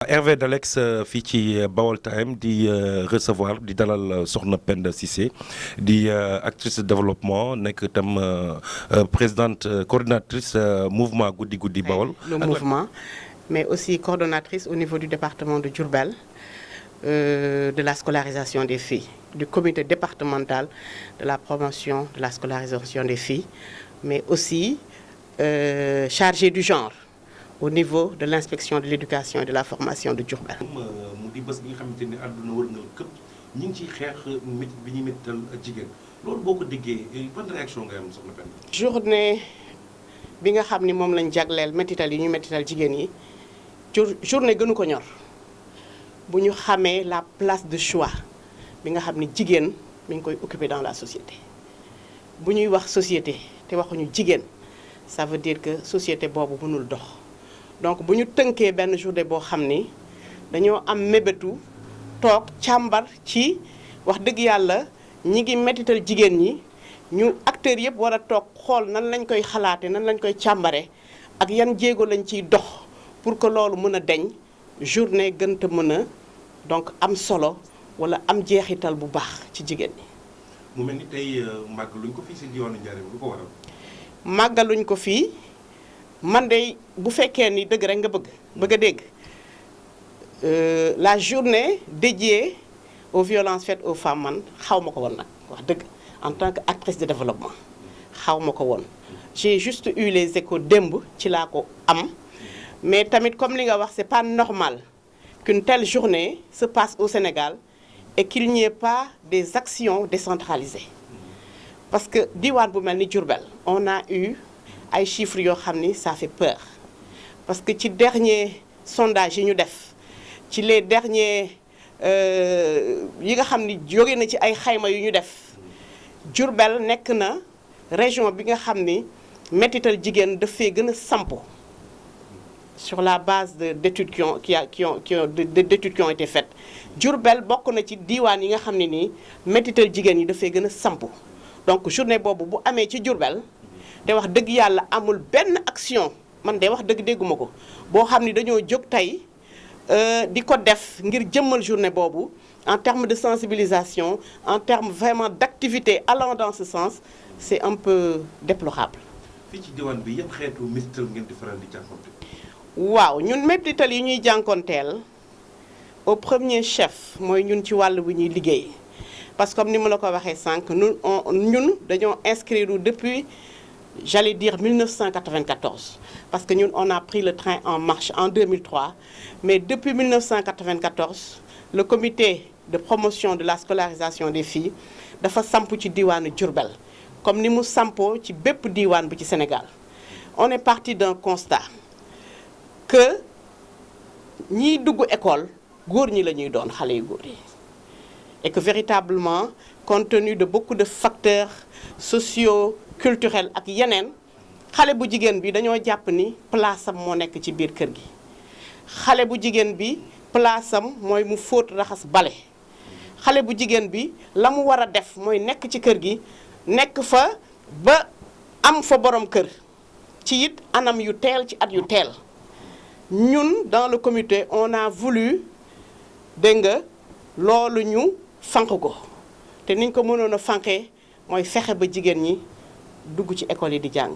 Hervé Dalex fii ci Baol Time di recevoir di dalal Soxna Penda Cissé di actrice de développement nekk itam présidente coordinatrice mouvement Guddi Guddi Baol. Le mouvement, mais aussi coordonnatrice au niveau du département de Diourbel de la scolarisation des filles, du comité départemental de la promotion de la scolarisation des filles, mais aussi chargée du genre au niveau de l'inspection de l'éducation et de la formation de Diourbel. mu di bés bi nga xamante ni àdduna wërngal këpp ñu ngi ciy xeex métit bi ñuy méttal jigéen loolu boo ko déggee ban réaction ngay am Soxna Penda. journée bi nga xam ni moom lañ jagleel métital yi ñu métital jigéen yi journée gënu ko ñor bu ñu xamee la place de choix bi nga xam ni jigéen mi ngi koy occuper dans la société bu ñuy wax société te waxuñu jigéen ça veut dire que société boobu mënul dox. donc bu ñu tënkee benn journée boo xam ni dañoo am mébétu toog càmbar ci wax dëgg yàlla ñi ngi métital jigéen ñi ñu acteurs yëpp war a toog xool nan lañ koy xalaate nan lañ koy càmbare ak yan jéego lañ ciy dox pour que loolu mën a deñ journée gënta mën a donc am solo wala am jeexital bu baax ci jigéen ñi. mu mel ni tey màggaluñ ko fii si diwaanu Njaaréem lu ko waral. màggaluñ ko fii. man de bu fekkee ni dëgg rek nga bëgg a dégg la journée dédiée aux violences faites aux femmes man xaw ma ko woon nag wax dëgg en tant que actrice de développement xaw ma ko woon. j'ai juste eu les échos démb ci laa ko am mais tamit comme li nga wax c'est pas normal qu'une telle journée se passe au Sénégal et qu'il n'y ait pas des actions décentralisées parce que diwaan bu mel ni Diourbel on a eu ay chiffres yoo xam ni ça fait peur parce que ci dernier sondage yi ñu def ci les derniers yi nga xam ni jóge na ci ay xayma yu ñu def Diourbel nekk na région bi nga xam ni mettital jigéen daf fee gën a sampu sur la base d'études qui ont été faites Diourbel bokk na ci diiwaan yi nga xam ne nii mettital jigéen yi daf fee gën a sampu donc journée boobu bu amee ci Diourbel te wax dëgg yàlla amul benn action man de wax dëgg dégguma ko boo xam ni dañoo jóg tey di ko def ngir jëmmal journée boobu en termes de sensibilisation en termes vraiment d'activité allant dans ce sens c'est un peu déplorable. fii ci diwaan bi yëpp xeetu métital ngeen di faral di jànkonte. waaw ñun métital yi ñuy jànkonteel au premier chef mooy ñun ci wàll bu ñuy liggéey parce que comme ni ma la ko waxee sànq ñun dañoo inscrire depuis. J'allais dire 1994 parce que ñun on a pris le train en marche en 2003 mais depuis 1994 le comité de promotion de la scolarisation des filles dafa samp ci diwaanu Diourbel comme ni mu sampoo ci bépp diwaan bu ci Sénégal on est parti d'un constat que ñiy dugg école góor ñi la ñuy doon xale yu góor yi et que véritablement compte tenu de beaucoup de facteurs sociaux culturel ak yeneen xale bu jigéen bi dañoo jàpp ni place am moo nekk ci biir kër gi xale bu jigéen bi place am mooy mu fóot raxas bale xale bu jigéen bi la mu war a def mooy nekk ci kër gi nekk fa ba am fa borom kër ci it anam yu teel ci at yu teel ñun dans le comité on a voulu dégg nga loolu ñu fanq ko te niñ ko mënoon a fanqee mooy fexe ba jigéen ñi dugg ci école yi di jàng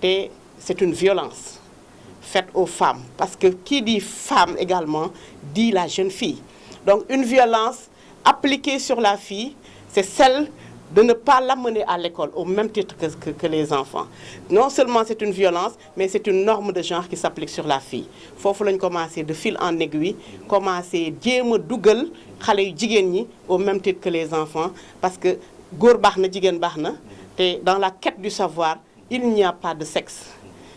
te c'est une violence faite aux femmes parce que qui dit femme également dit la jeune fille donc une violence appliquée sur la fille c'est celle de ne pas l'amener à l'école au même titre que les enfants non seulement c'est une violence mais c'est une norme de genre qui s'applique sur la fille foofu lañ commencé de fil en aiguille commencé jéem a dugal xale yu jigéen ñi au même titre que les enfants parce que góor baax na jigéen baax na te dans la quête du savoir il n'y a pas de sexe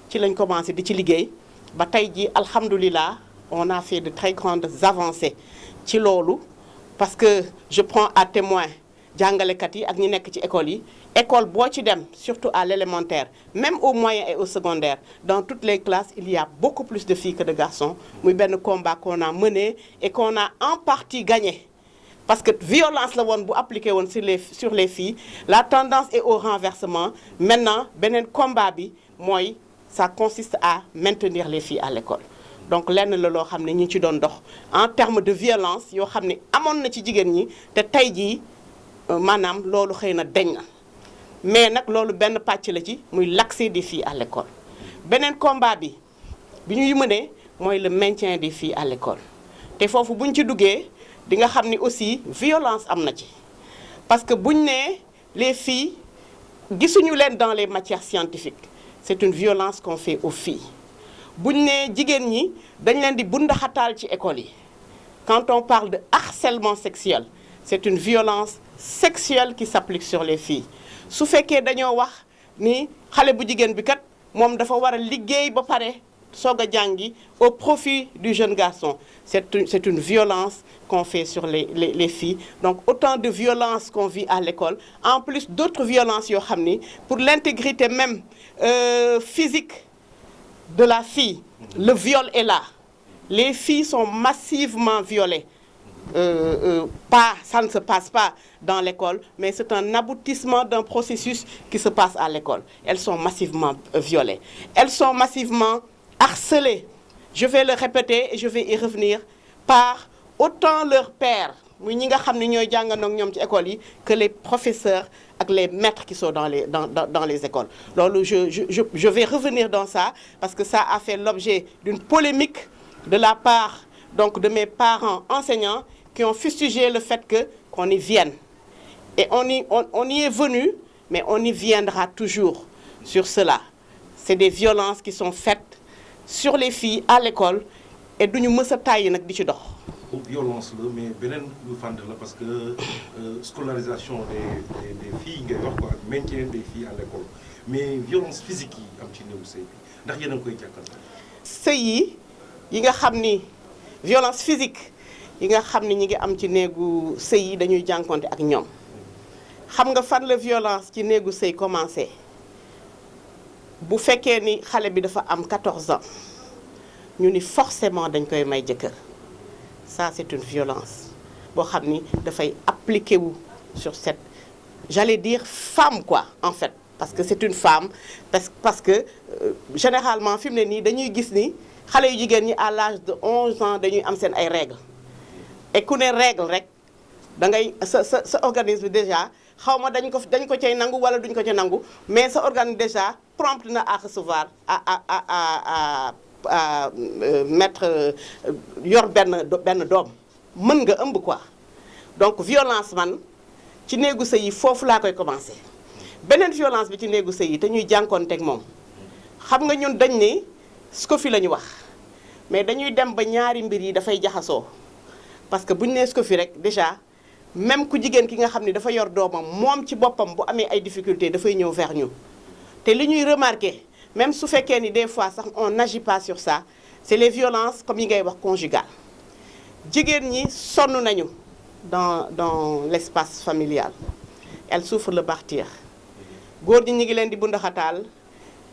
ci lañ commencé di ci liggéey ba tey ji alhamdoulilah on a fait de très grandes avancées ci loolu parce que je prends à témoin jàngalekat yi ak ñi nekk ci école yi école boo ci dem surtout à l'élémentaire même au moyen et au secondaire dans toutes les classes il y a beaucoup plus de filles que de garçons muy benn combat qu'on a mené et qu'on a en partie gagné parce que violence la woon bu appliqué woon sur les filles la tendance est au renversement maintenant beneen combat bi mooy ça consiste à maintenir les filles à l'école donc lenn la loo xam ne ñi ci doon dox en termes de violence yoo xam ne amoon na ci jigéen ñi te tey jii maanaam loolu xëy na deñ na mais nag loolu benn pàcc la ci muy l'accès des filles à l'école beneen combat bi ñuy mënee mooy le maintien des filles à l'école te foofu buñ ci duggee di nga xam ni aussi violence am na ci parce que buñ nee les filles gisuñu leen dans les matières scientifiques c'est une violence qu'on fait aux filles buñ nee jigéen ñi dañ leen di bundaxataal ci école yi quand on parle de harcèlement sexuel c'est une violence sexuelle qui s'applique sur les filles su fekkee dañoo wax ni xale bu jigéen bi kat moom dafa war a liggéey ba pare soog a jàngi au profit du jeune garçon c'est une violence qu'on fait sur les filles donc autant de violences qu'on vit à l'école en plus d'autres violences yoo xam ni pour l'intégrité même physique de la fille le viol est là les filles sont massivement violées ça ne se passe pas dans l'école, mais c'est un aboutissement d'un processus qui se passe à l'école. Elles sont massivement violées. Elles sont massivement harcelées. Je vais le répéter et je vais y revenir par autant leurs pères, que les professeurs et les maîtres qui sont dans les écoles. Donc, je vais revenir dans ça parce que ça a fait l'objet d'une polémique de la part donc, de mes parents enseignants qui ont fustigé le fait qu'on y vienne. Et on y est venu, mais on y viendra toujours sur cela. C'est des violences qui sont faites sur les filles à l'école et duñu mës a tàyyi nag di ci dox. Violence la mais beneen lu fànn la parce que scolarisation des filles ngay wax quoi ak maintien des filles à l'école mais violence physique yi am ci néegu sëy bi ndax yéen a ngi koy jàkkal. sëy yi nga xam ni violence physique yi nga xam ni ñi ngi am ci néegu sëy yi dañuy jànkonte ak ñoom xam nga fan la violence ci néegu sëy commencé bu fekkee ni xale bi dafa am 14 ans ñu ni forcément dañ koy may jëkkër ça c'est une violence boo xam ni dafay appliquer wu sur cette j'allais dire femme quoi en fait parce que c'est une femme parce que généralement fi mu ne nii dañuy gis ni xale yu jigéen ñi à l'âge de 11 ans dañuy am seen ay règles et ku ne règle rek da ngay sa organisme déjà xaw ma dañ ko cay nangu wala duñ ko ca nangu mais sa organisme déjà prompt na à recevoir à mettre yor benn doom mën nga ëmb quoi donc violence man ci néegu sëy yi foofu laa koy commencer beneen violence bi ci néegu sëy yi te ñuy jànkoonteeg moom xam nga ñun dañ ne SCOFI la ñu wax mais dañuy dem ba ñaari mbir yi dafay jaxasoo parce que bu ñu nee SCOFI rek déjà même ku jigéen ki nga xam ne dafa yor doomam moom ci boppam bu amee ay difficultés dafay ñëw vers ñu te li ñuy remarquer même su fekkee ni des fois sax on n'agit pas sur ça c'est les violences comme yi ngay wax conjugales jigéen ñi sonn nañu dans l'espace familial elles souffrent le martyre góor ñi ngi leen di bundaxataal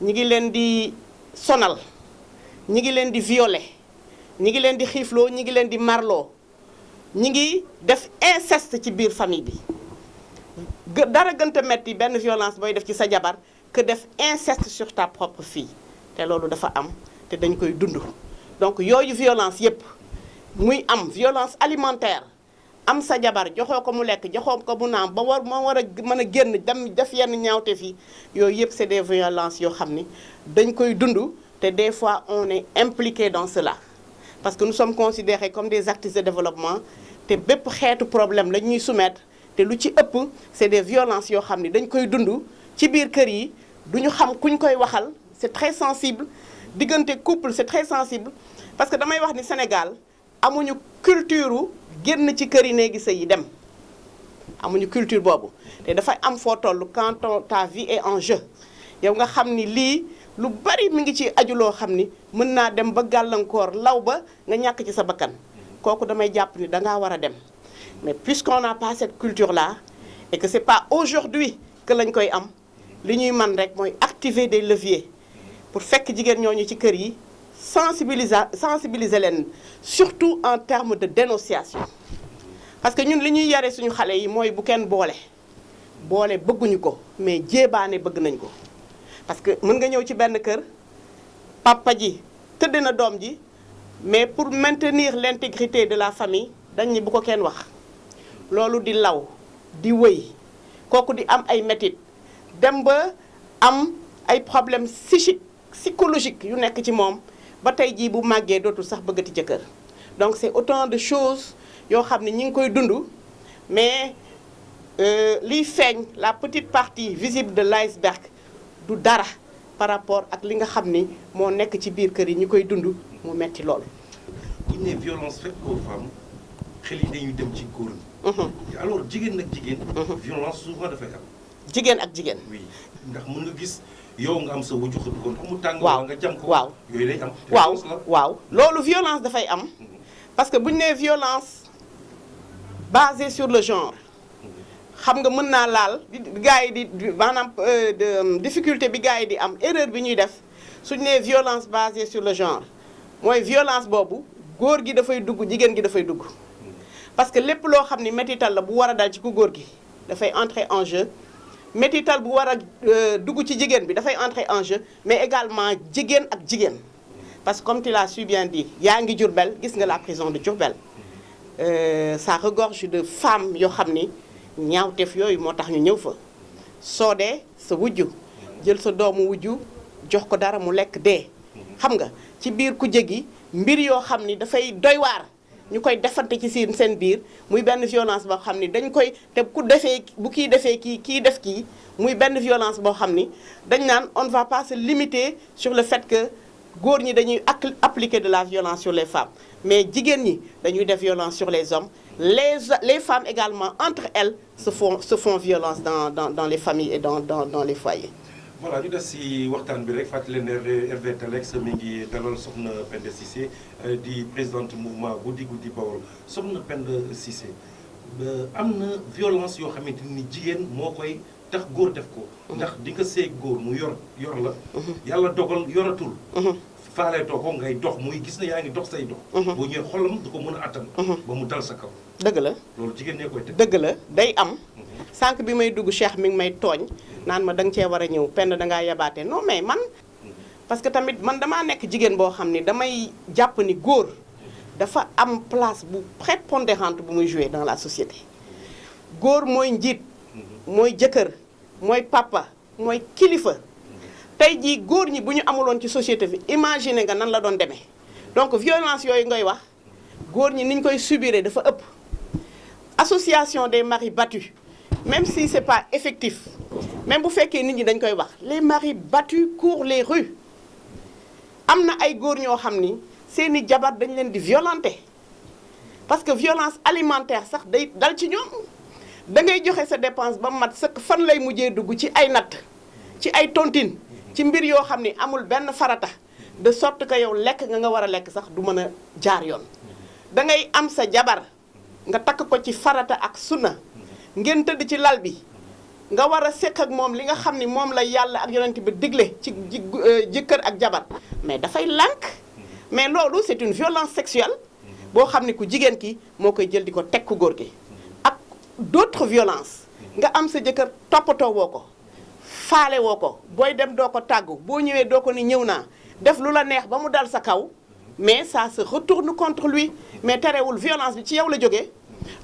ñi ngi leen di sonal ñi ngi leen di violer ñi ngi leen di xiifloo ñi ngi leen di marloo ñi ngi def inceste ci biir famille bi dara gënta metti benn violence booy def ci sa jabar que def inceste sur ta propre fille te loolu dafa am te dañ koy dund donc yooyu violence yépp muy am violence alimentaire am sa jabar joxoo ko mu lekk joxoo ko mu naan ba war a mën a génn dem def yenn ñaawte fii yooyu yépp c'est des violences yoo xam ni dañ koy dund te des fois on est impliqué dans cela parce que nous sommes considérés comme des acteurs de développement te bépp xeetu problème la ñuy soumettre te lu ci ëpp c'est des violences yoo xam ni dañ koy dund ci biir kër yi duñu xam kuñ koy waxal c'est très sensible diggante couple c'est très sensible parce que damay wax ni Sénégal amuñu culture génn ci kër yi néegi sëy yi dem amuñu culture boobu te dafay am foo toll quand ta vie est en jeu yow nga xam ni lii lu bari mi ngi ci aju loo xam ni mën naa dem ba gàllankoor law ba nga ñàkk ci sa bakkan kooku damay jàpp ni dangaa war a dem mais puisqu'on n'a pas cette culture là et que c'est pas aujourd'hui que lañ koy am li ñuy man rek mooy activer des leviers pour fekk jigéen ñooñu ci kër yi sensibiliser leen surtout en termes de dénonciation parce que ñun li ñuy yare suñu xale yi mooy bu kenn boole bëgguñu ko mais jéebaane bëgg nañ ko parce que mën nga ñëw ci benn kër papa ji tëdd na doom ji mais pour maintenir l'intégrité de la famille dañ ni bu ko kenn wax loolu di law di wëy kooku di am ay métit dem ba am ay problèmes psychologiques yu nekk ci moom ba tey jii bu màggee dootul sax bëggati jëkkër donc c'est autant de choses yoo xam ne ñi ngi koy dund mais liy feeñ la petite partie visible de l'iceberg du dara par rapport ak li nga xam ni moo nekk ci biir kër yi ñu koy dund mu metti lool. bu ñu nee violence faite aux femmes xel yi dañuy dem ci góor ñi. alors jigéen ak jigéen. violence souvent dafay am. jigéen ak jigéen. oui ndax mën nga gis yow nga am sa wujju xëpp ko ndax mu tàng. waaw nga jam ko. waaw yooyu day am. waaw loolu violence dafay am. parce que bu ñu nee violence basée sur le genre. xam nga mën naa laal gars yi di maanaam difficulté bi gars yi di am erreur bi ñuy def suñu nee violence basée sur le genre mooy violence boobu góor gi dafay dugg jigéen gi dafay dugg parce que lépp loo xam ni métital la bu war a dal ci ku góor gi dafay entrer en jeu métital bu war a dugg ci jigéen bi dafay entrer en jeu mais également jigéen ak jigéen parce que comme tu l'as su bien dit yaa ngi Diourbel gis nga la prison de Diourbel ça regorge de femmes yoo xam ni ñaawteef yooyu moo tax ñu ñëw fa soo dee sa wujju jël sa doomu wujju jox ko dara mu lekk dee xam nga ci biir ku jégi mbir yoo xam ni dafay doy waar ñu koy defante ci seen biir muy benn violence boo xam ni dañ koy te ku defee bu kii defee kii def kii muy benn violence boo xam ni dañ naan on ne va pas se limiter sur le fait que góor ñi dañuy appliquer de la violence sur les femmes mais jigéen ñi dañuy def violence sur les hommes les femmes également entre elles se font violence dans les familles et dans les foyers. voilà ñu des si waxtaan bi rek fàttali leen RV Telex mi ngi dalal Soxna Penda Cissé di présidente mouvement Guddi Guddi Bawol Soxna Penda Cissé am na violence yoo xamante ni jigéen moo koy tax góor def ko. ndax di nga seeg góor mu yor la. yàlla dogal yoratul. faaleetoo ko ngay dox muy gis na yaa ngi dox say dox. boo ñëwee xolam du ko mën a attan. ba mu dal sa kaw. dëgg la loolu jigéen ñee koy teg. dëgg la day am. sànq bi may dugg Cheikh mi ngi may tooñ naan ma da nga cee war a ñëw Penda dangaa yabaate non mais man. parce que tamit man damaa nekk jigéen boo xam ni damay jàpp ni góor dafa am place bu prépondérante bu muy jouer dans la société. góor mooy njiit. mooy jëkkër mooy papa mooy kilifa. tey jii góor ñi bu ñu amuloon ci société bi imaginer nga nan la doon demee donc violence yooyu ngay wax góor ñi niñ koy subiré dafa ëpp. association des maris battus même si c'est pas effectif même bu fekkee nit ñi dañ koy wax les maris battus courent les rues am na ay góor ñoo xam ni seeni jabar dañ leen di violenter parce que violence alimentaire sax day dal ci ñoom da ngay joxe sa dépense ba mat sëkk fan lay mujjee dugg ci ay natt ci ay tontine ci mbir yoo xam ni amul benn farata de sorte que yow lekk nga war a lekk sax du mën a jaar yoon da ngay am sa jabar nga takk ko ci farata ak sunna ngeen tëdd ci lal bi nga war a sekk ak moom li nga xam ni moom la yàlla ak yonent bi digle ci jëkkër ak jabar mais dafay lànk mais loolu c'est une violence sexuelle boo xam ni ku jigéen ki moo koy jël di ko teg ku góor gi ak d'autres violences nga am sa jëkkër toppatoo woo ko faale woo ko booy dem doo ko tàggu boo ñëwee doo ko ni ñëw naa def lu la neex ba mu dal sa kaw mais ça se retourne contre lui mais terewul violence bi ci yow la jógee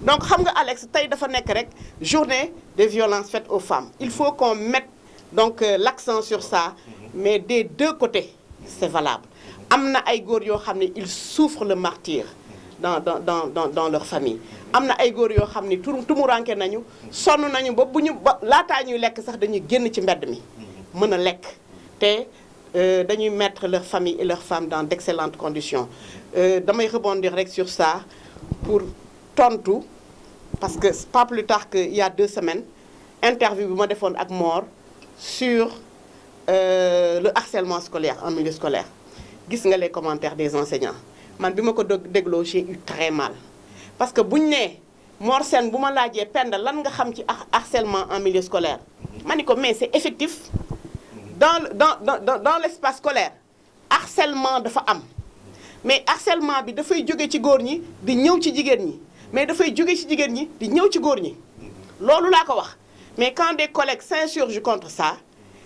donc xam nga Alex tey dafa nekk rek journée des violences faites aux femmes il faut qu'on mette donc l'accent sur ça mais des deux côtés c'est valable am na ay góor yoo xam ne ils souffrent le martyre dans leur famille am na ay góor yoo xam ni tumuranke nañu sonn nañu ba bu ñu ba laataa ñuy lekk sax dañuy génn ci mbedd mi mën a lekk te dañuy mettre leur famille et leurs femmes dans d'excellentes conditions damay rebondir rek sur ça pour tontu parce que pas plus tard que il y a 2 semaines interview bi ma defoon ak Mor sur le harcèlement scolaire en milieu scolaire gis nga les commentaires des enseignants man bi ma ko dégloo j'ai eu très mal parce que buñ nee Mor Sène bu ma laajee Penda lan nga xam ci harcèlement en milieu scolaire ma ni ko mais c'est effectif dans l'espace scolaire harcèlement dafa am mais harcèlement bi dafay jóge ci góor ñi di ñëw ci jigéen ñi mais dafay jóge ci jigéen ñi di ñëw ci góor ñi loolu laa ko wax mais quand des collègues s'insurgent contre ça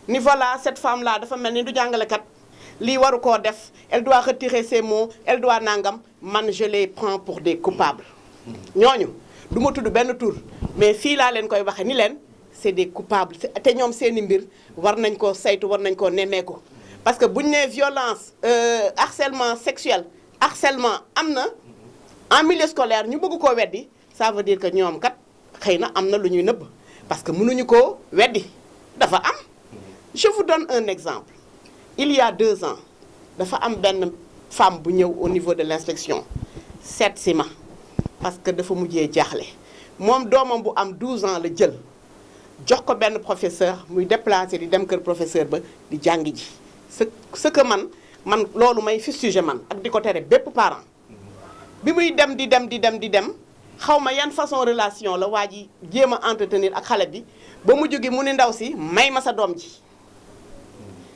ni voilà cette femme là dafa mel ni du jàngalekat lii waru koo def elle doit retirer ses mots elle doit nangam man je les prends pour des coupables ñooñu du ma tudd benn tur mais fii laa leen koy waxe ni leen c'est des coupables te ñoom seeni mbir war nañ koo saytu war nañ koo nemmeeku parce que bu ñu nee violence harcèlement sexuel harcèlement am na en milieu scolaire ñu bëgg koo weddi ça veut dire que ñoom kat xëy na am na lu ñuy nëbb parce que mënuñu koo weddi dafa am. Je vous donne un exemple il y a 2 ans dafa am benn femme bu ñëw au niveau de l'inspection seet si ma parce que dafa mujjee jaaxle moom doomam bu am 12 ans la jël jox ko benn professeur muy déplacé di dem kër professeur ba di jàngi ji ce que man loolu may fustiger man ak di ko tere bépp parent bi muy dem di dem xaw ma yan façon relation la waa ji jéem a entretenir ak xale bi ba mujj gi mu ni ndaw si may ma sa doom ji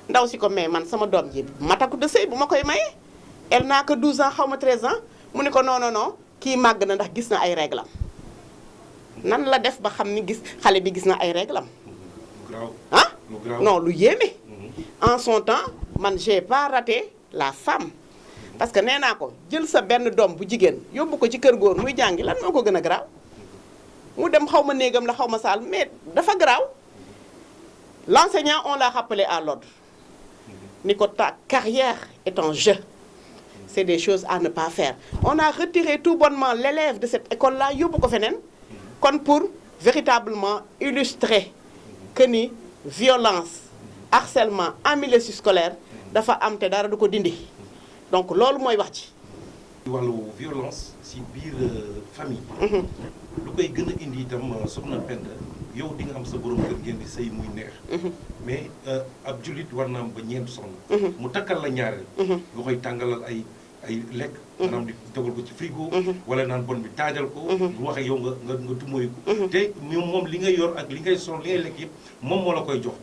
ndaw si ko mais man sama doom ji mataku de sëy bu ma koy maye elle n'a que 12 ans xaw ma 13 ans mu ni ko non kii màgg na ndax gis na ay réglam nan la def ba xam ni xale bi gis na ay réglam ah non lu yéeme en son temps man j'ai pas raté la femme parce que nee naa ko jël sa benn doom bu jigéen yóbbu ko ci kër góor muy jàngi lan moo ko gën a garaaw mu dem xaw ma néegam la xaw ma saal mais dafa garaaw l'enseignant on l'a rappelé à l'ordre ni ko ta carrière est en jeu c'est des choses à ne pas faire on a retiré tout bonnement l'élève de cette école là yóbbu ko feneen kon pour véritablement illustrer que ni violence harcèlement en milieu scolaire dafa am te dara du ko dindi donc loolu mooy wax ci wàllu violence ci biir famille lu koy gën a indi itam soxna Penda yow di nga am sa borom kër ngeen di sëy muy neex mais ab jullit war na am ba ñeent soxna mu takkal la ñaareel nga koy tàngalal ay lekk maanaam di tegal ko ci frigo wala naan bon bi taajal ko bu waxee yow nga dumóoyu ko te moom li ngay yor ak li ngay sol li ngay lekk yëpp moom moo la koy jox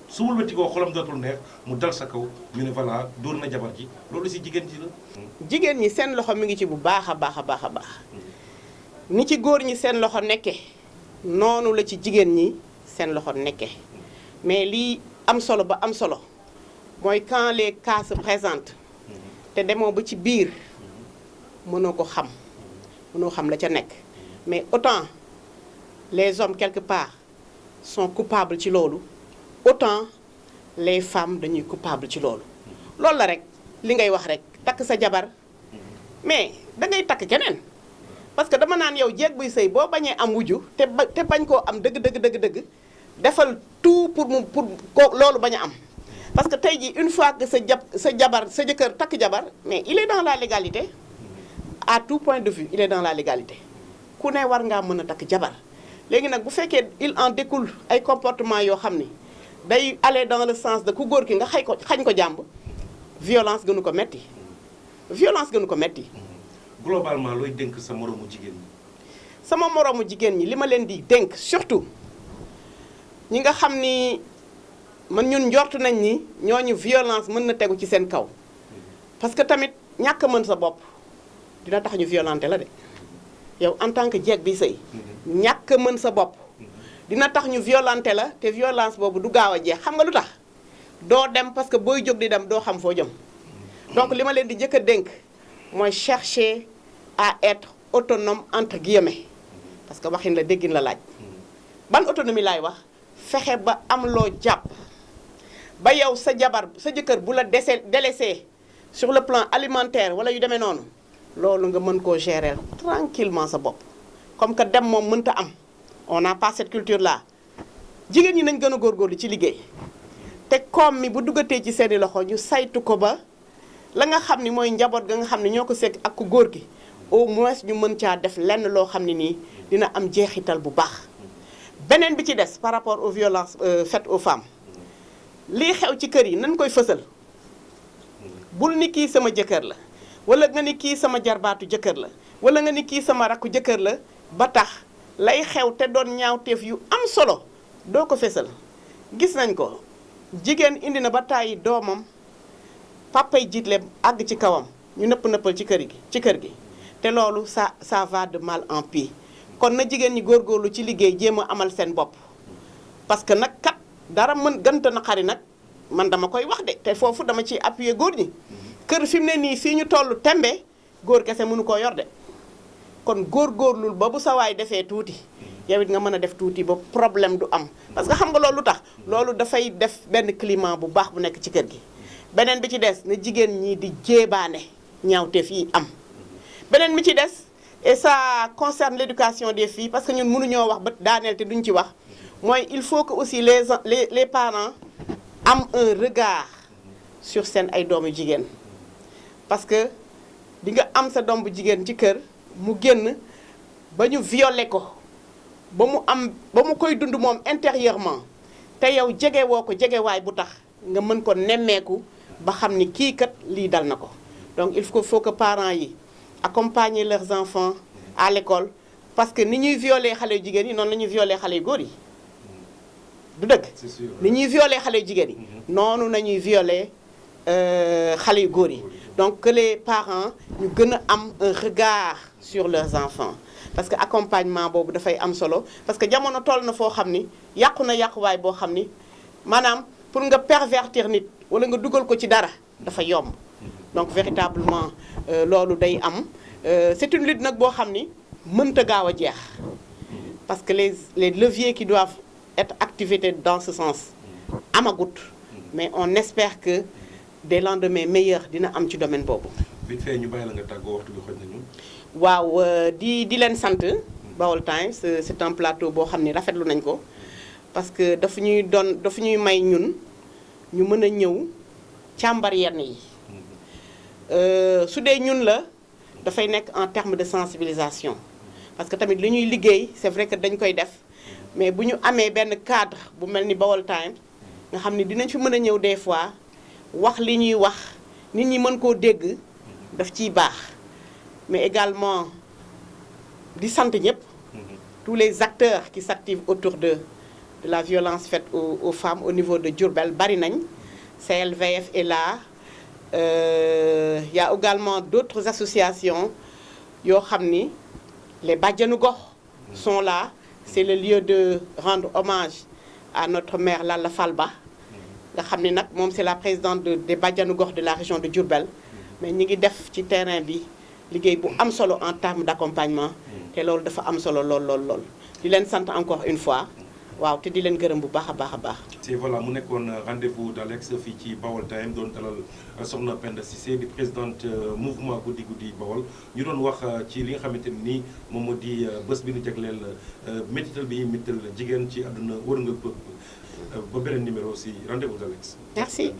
su wëlbati koo xolam dootul neex mu dal sa kaw ñu ne voilà dóor na jabar ji loolu si jigéen ji la jigéen ñi seen loxo mi ngi ci bu baax a baax ni ci góor ñi seen loxo nekke noonu la ci jigéen ñi seen loxo nekke mais lii am solo ba am solo mooy quand les cas se présentent te demoo ba ci biir mënoo xam la ca nekk mais autant les hommes quelque part sont coupables ci loolu autant les femmes dañuy coupables ci loolu la rek li ngay wax rek takk sa jabar mais da ngay takk keneen parce que dama naan yow jeeg buy sëy boo bañee am wujju te bañ koo am dëgg defal tout pour ko loolu bañ a am parce que tey jii une fois que sa jëkkër takk jabar mais il est dans la légalité à tout point de vue il est dans la légalité ku ne war ngaa mën a takk jabar léegi nag bu fekkee il en découle ay comportement yoo xam ni day aller dans le sens de ku góor ki nga xañ ko jàmb violence gënu ko metti globalement looy dénk sa moroomu jigéen ñi sama moroomu jigéen ñi li ma leen di dénk surtout ñi nga xam ni man ñun njortu nañ ni ñooñu violence mën na tegu ci seen kaw parce que tamit ñàkk mën sa bopp dina tax ñu violenté la de yow en tant que jeeg bi sëy ñàkk mën sa bopp dina tax ñu violenté la te violence boobu du gaaw a jeex xam nga lu tax doo dem parce que booy jóg di dem doo xam foo jëm donc li ma leen di njëkk a dénk mooy chercher à être autonome entre guillemets parce que waxin la déggin la laaj ban autonomie laay wax fexe ba am loo jàpp ba yow sa jëkkër bu la délaissé sur le plan alimentaire wala yu demee noonu loolu nga mën koo gérer tranquillement sa bopp comme que dem moom mënta am on n'a pas cette culture là jigéen ñi nañ gën a góorgóorlu ci liggéey te koom mi bu duggatee ci seeni loxo ñu saytu ko ba la nga xam ni mooy njaboot ga nga xam ne ñoo ko sekk ak ku góor gi au moins ñu mën caa def lenn loo xam ne nii dina am jeexital bu baax beneen bi ci des par rapport aux violences faites aux femmes lii xew ci kër yi nañ koy fësal bul ni kii sama jëkkër la wala nga ni kii sama jarbaatu jëkkër la wala nga ni kii sama rakku jëkkër la ba tax lay xew te doon ñaawteef yu am solo doo ko fësal gis nañ ko jigéen indi na ba tàyyi doomam papay jiitle àgg ci kawam ñu nëppal ci kër gi te loolu ça va de mal en pis kon na jigéen ñi góorgóorlu ci liggéey jéem a amal seen bopp parce que nag kat dara gënta na xari nag man dama koy wax de te foofu dama ci appuyer góor ñi kër fi mu ne nii fii ñu toll tembe góor kese mënu koo yor de kon góorgóorlul ba bu sa waay defee tuuti yow it nga mën a def tuuti ba problème du am parce que xam nga loolu lu tax loolu dafay def benn climat bu baax bu nekk ci kër gi beneen bi ci des na jigéen ñi di jéebaane ñaawteef yi am beneen bi ci des et ça concerne l'éducation des filles parce que ñun mënuñoo wax ba daaneel te duñ ci wax mooy il faut que aussi les parents am un regard sur seen ay doomu jigéen parce que di nga am sa doom bu jigéen ci kër mu génn ba ñu violé ko ba mu koy dund moom intérieurement te yow jege woo ko jegewaay bu tax nga mën ko nemmeeku ba xam ni kii kat lii dal na ko donc il faut que parents yi accompagner leurs enfants à l'école parce que ni ñuy violer xale yu jigéen yi noonu la ñuy violer xale yu góor yi du dëgg ni ñuy violer xale yu jigéen yi noonu nañuy violer xale yu góor yi donc que les parents ñu gën a am un regard sur leurs enfants parce que accompagnement boobu dafay am solo parce que jamono toll na foo xam ni yàqu na yàquwaay boo xam ni maanaam pour nga pervertir nit wala nga dugal ko ci dara dafa yomb donc véritablement loolu day am c'est une lutte nag boo xam ni mënta gaaw a jeex parce que les leviers qui doivent être activés dans ce sens amagut mais on espère que des lendemains meilleurs dina am ci domaine boobu. vite fait ñu bàyyi la nga tàggoo waxtu bi xoj nañu. waaw di leen sant Baol Times c'est un plateau boo xam ni rafetlu nañ ko parce que dafa ñuy may ñun ñu mën a ñëw càmbar yenn yi su dee ñun la dafay nekk en terme de sensibilisation parce que tamit li ñuy liggéey c'est vrai que dañ koy def mais bu ñu amee benn cadre bu mel ni Baol Times nga xam ni dinañ fi mën a ñëw des fois wax li ñuy wax nit ñi mën koo dégg daf ciy baax mais également di sant ñëpp tous les acteurs qui s'activent autour de la violence faite aux femmes au niveau de Diourbel bari nañ CLVF est là y a également d'autres associations yoo xam ni les bàjjanu gox sont là c'est le lieu de rendre hommage à notre mère Lalla Falba nga xam ni nag moom c'est la présidente des bàjjanu gox de la région de Diourbel mais ñi ngi def ci terrain bi liggéey bu am solo en termes d'accompagnement te loolu dafa am solo lool di leen sant encore une fois waaw te di leen gërëm bu baax a baax a baax. te voilà mu nekkoon rendez-vous d'Alex fii ci Baol Times doon dalal Soxna Penda Cissé di présidente mouvement guddi guddi Baol ñu doon wax ci li nga xamante ni nii moom moo di bés bi ñu jagleel métital bi métital jigéen ci àdduna wër nga ba beneen numéro aussi rendez-vous d'Alex. Merci.